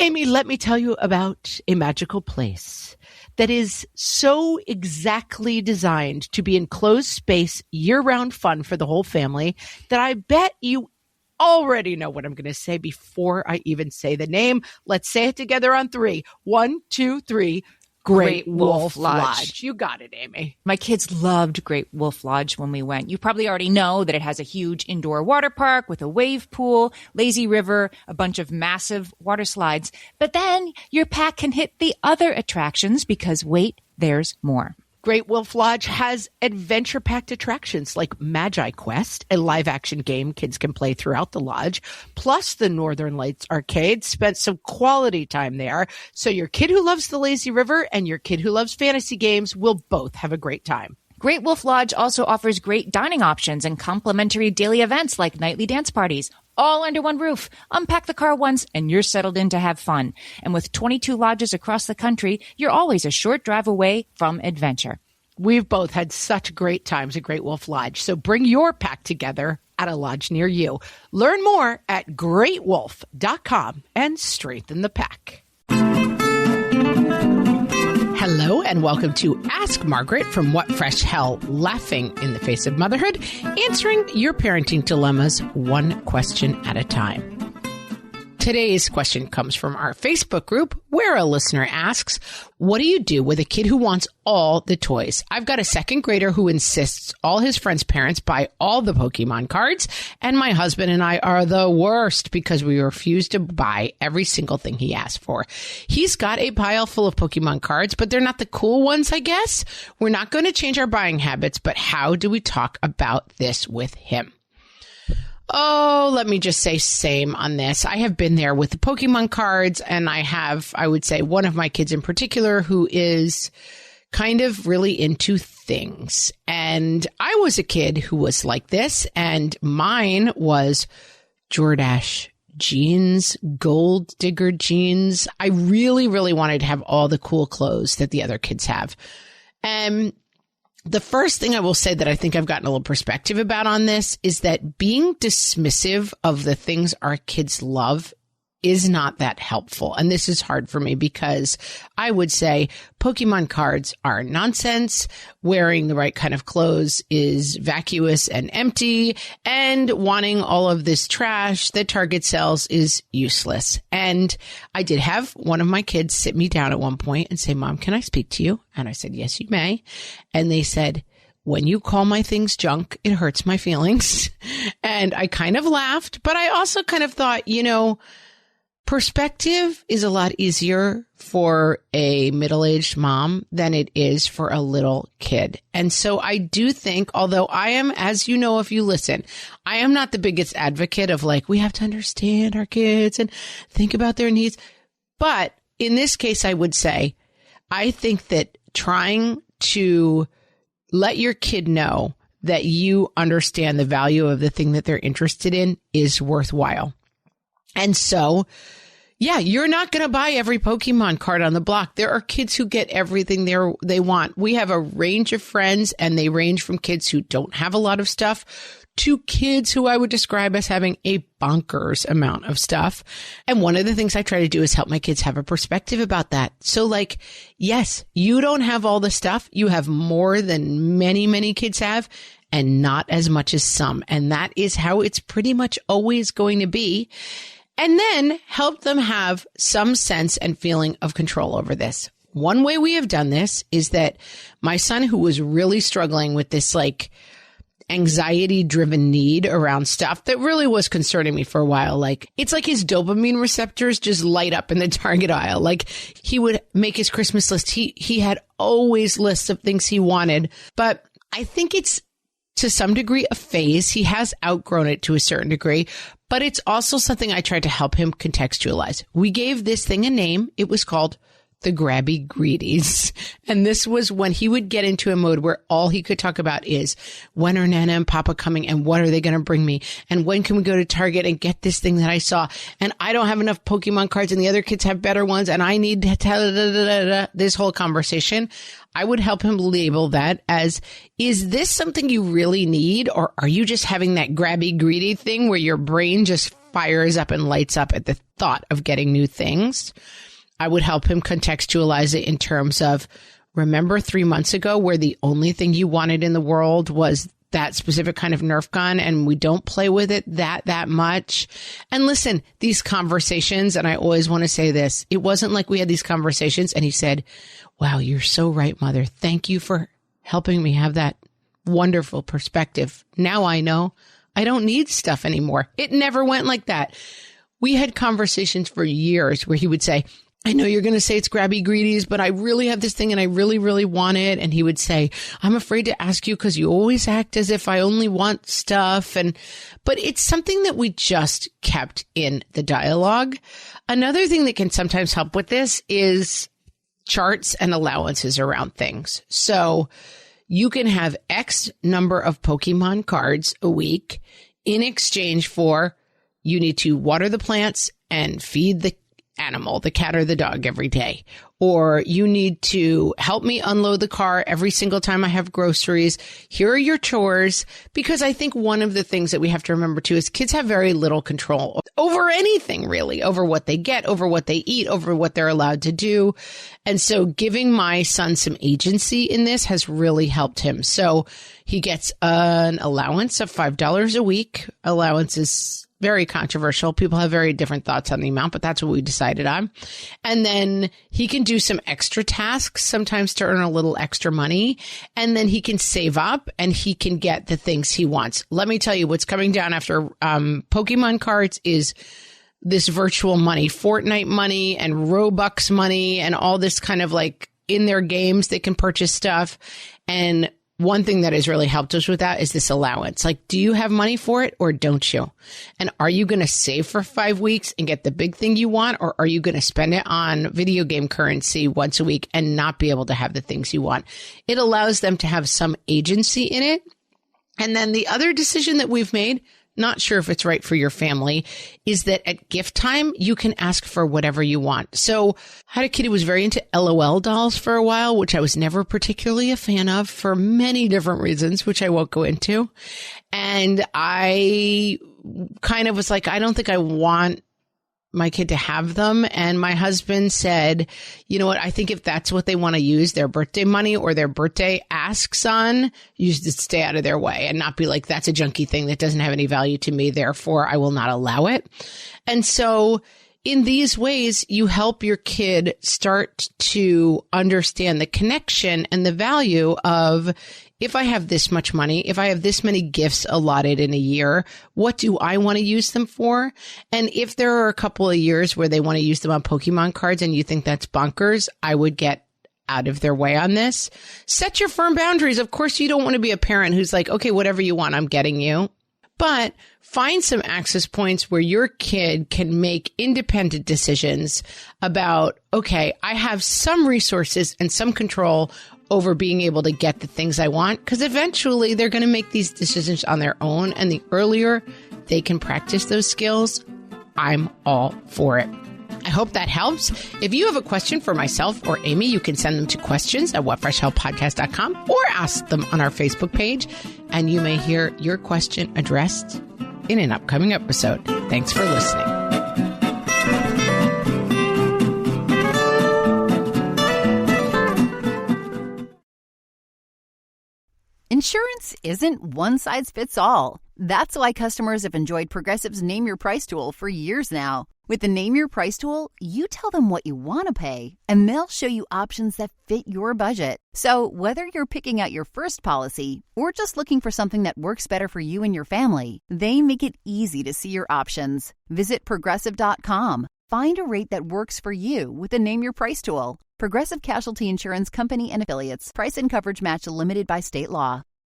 Amy, let me tell you about a magical place that is so exactly designed to be enclosed space, year-round fun for the whole family that I bet you already know what I'm going to say before I even say the name. Let's say it together on 3. 1, 2, 3. Great Wolf Lodge. You got it, Amy. My kids loved Great Wolf Lodge when we went. You probably already know that it has a huge indoor water park with a wave pool, lazy river, a bunch of massive water slides. But then your pack can hit the other attractions because, wait, there's more. Great Wolf Lodge has adventure-packed attractions like Magi Quest, a live-action game kids can play throughout the lodge, plus the Northern Lights Arcade. Spent some quality time there, so your kid who loves the lazy river and your kid who loves fantasy games will both have a great time. Great Wolf Lodge also offers great dining options and complimentary daily events like nightly dance parties, all under one roof. Unpack the car once and you're settled in to have fun. And with 22 lodges across the country, you're always a short drive away from adventure. We've both had such great times at Great Wolf Lodge, so bring your pack together at a lodge near you. Learn more at greatwolf.com and strengthen the pack. Hello and welcome to Ask Margaret from What Fresh Hell, laughing in the face of motherhood, answering your parenting dilemmas one question at a time. Today's question comes from our Facebook group where a listener asks, what do you do with a kid who wants all the toys? I've got a second grader who insists all his friends' parents buy all the Pokemon cards, and my husband and I are the worst because we refuse to buy every single thing he asks for. He's got a pile full of Pokemon cards, but they're not the cool ones, I guess. We're not going to change our buying habits, but how do we talk about this with him? Oh, let me just say same on this. I have been there with the Pokemon cards, and I would say one of my kids in particular who is kind of really into things. And I was a kid who was like this, and mine was Jordache jeans, gold digger jeans. I really, really wanted to have all the cool clothes that the other kids have. And the first thing I will say that I think I've gotten a little perspective about on this is that being dismissive of the things our kids love is not that helpful. And this is hard for me because I would say Pokemon cards are nonsense. Wearing the right kind of clothes is vacuous and empty. And wanting all of this trash that Target sells is useless. And I did have one of my kids sit me down at one point and say, Mom, can I speak to you? And I said, yes, you may. And they said, when you call my things junk, it hurts my feelings. And I kind of laughed, but I also kind of thought, perspective is a lot easier for a middle-aged mom than it is for a little kid. And so I do think, although I am, as you know, if you listen, I am not the biggest advocate of we have to understand our kids and think about their needs. But in this case, I would say, I think that trying to let your kid know that you understand the value of the thing that they're interested in is worthwhile. And so, yeah, you're not going to buy every Pokemon card on the block. There are kids who get everything they want. We have a range of friends, and they range from kids who don't have a lot of stuff to kids who I would describe as having a bonkers amount of stuff. And one of the things I try to do is help my kids have a perspective about that. So yes, you don't have all the stuff. You have more than many, many kids have, and not as much as some. And that is how it's pretty much always going to be. And then help them have some sense and feeling of control over this. One way we have done this is that my son, who was really struggling with this anxiety-driven need around stuff that really was concerning me for a while. It's like his dopamine receptors just light up in the Target aisle. He would make his Christmas list. He had always lists of things he wanted, but I think it's to some degree a phase. He has outgrown it to a certain degree, but it's also something I tried to help him contextualize. We gave this thing a name. It was called the grabby greedies. And this was when he would get into a mode where all he could talk about is, when are Nana and Papa coming, and what are they going to bring me? And when can we go to Target and get this thing that I saw? And I don't have enough Pokemon cards and the other kids have better ones, and I need to this whole conversation. I would help him label that as, is this something you really need? Or are you just having that grabby greedy thing where your brain just fires up and lights up at the thought of getting new things, I would help him contextualize it in terms of, remember 3 months ago where the only thing you wanted in the world was that specific kind of Nerf gun, and we don't play with it that much. And listen, these conversations, and I always want to say this, it wasn't like we had these conversations and he said, wow, you're so right, Mother. Thank you for helping me have that wonderful perspective. Now I know I don't need stuff anymore. It never went like that. We had conversations for years where he would say, I know you're going to say it's grabby greedies, but I really have this thing and I really, really want it. And he would say, I'm afraid to ask you because you always act as if I only want stuff. But it's something that we just kept in the dialogue. Another thing that can sometimes help with this is charts and allowances around things. So you can have X number of Pokemon cards a week in exchange for you need to water the plants and feed the animal, the cat or the dog, every day. Or you need to help me unload the car every single time I have groceries. Here are your chores. Because I think one of the things that we have to remember too is kids have very little control over anything, really, over what they get, over what they eat, over what they're allowed to do. And so giving my son some agency in this has really helped him. So he gets an allowance of $5 a week. Allowance is very controversial. People have very different thoughts on the amount, but that's what we decided on. And then he can do some extra tasks, sometimes to earn a little extra money. And then he can save up and he can get the things he wants. Let me tell you, what's coming down after Pokemon cards is this virtual money, Fortnite money and Robux money and all this kind of like in their games, they can purchase stuff. And one thing that has really helped us with that is this allowance. Like, do you have money for it or don't you? And are you going to save for 5 weeks and get the big thing you want? Or are you going to spend it on video game currency once a week and not be able to have the things you want? It allows them to have some agency in it. And then the other decision that we've made, not sure if it's right for your family, is that at gift time, you can ask for whatever you want. So I had a kid who was very into LOL dolls for a while, which I was never particularly a fan of for many different reasons, which I won't go into. And I kind of was like, I don't think I want my kid to have them. And my husband said, you know what? I think if that's what they want to use their birthday money or their birthday asks on, you should stay out of their way and not be like, that's a junky thing that doesn't have any value to me. Therefore, I will not allow it. And so in these ways, you help your kid start to understand the connection and the value of, if I have this much money, if I have this many gifts allotted in a year, what do I want to use them for? And if there are a couple of years where they want to use them on Pokemon cards and you think that's bonkers, I would get out of their way on this. Set your firm boundaries. Of course, you don't want to be a parent who's like, okay, whatever you want, I'm getting you. But find some access points where your kid can make independent decisions about, okay, I have some resources and some control over being able to get the things I want, because eventually they're going to make these decisions on their own. And the earlier they can practice those skills, I'm all for it. I hope that helps. If you have a question for myself or Amy, you can send them to questions@whatfreshhellpodcast.com or ask them on our Facebook page, and you may hear your question addressed in an upcoming episode. Thanks for listening. Insurance isn't one size fits all. That's why customers have enjoyed Progressive's Name Your Price tool for years now. With the Name Your Price tool, you tell them what you want to pay, and they'll show you options that fit your budget. So whether you're picking out your first policy or just looking for something that works better for you and your family, they make it easy to see your options. Visit Progressive.com. Find a rate that works for you with the Name Your Price tool. Progressive Casualty Insurance Company and Affiliates. Price and coverage match limited by state law.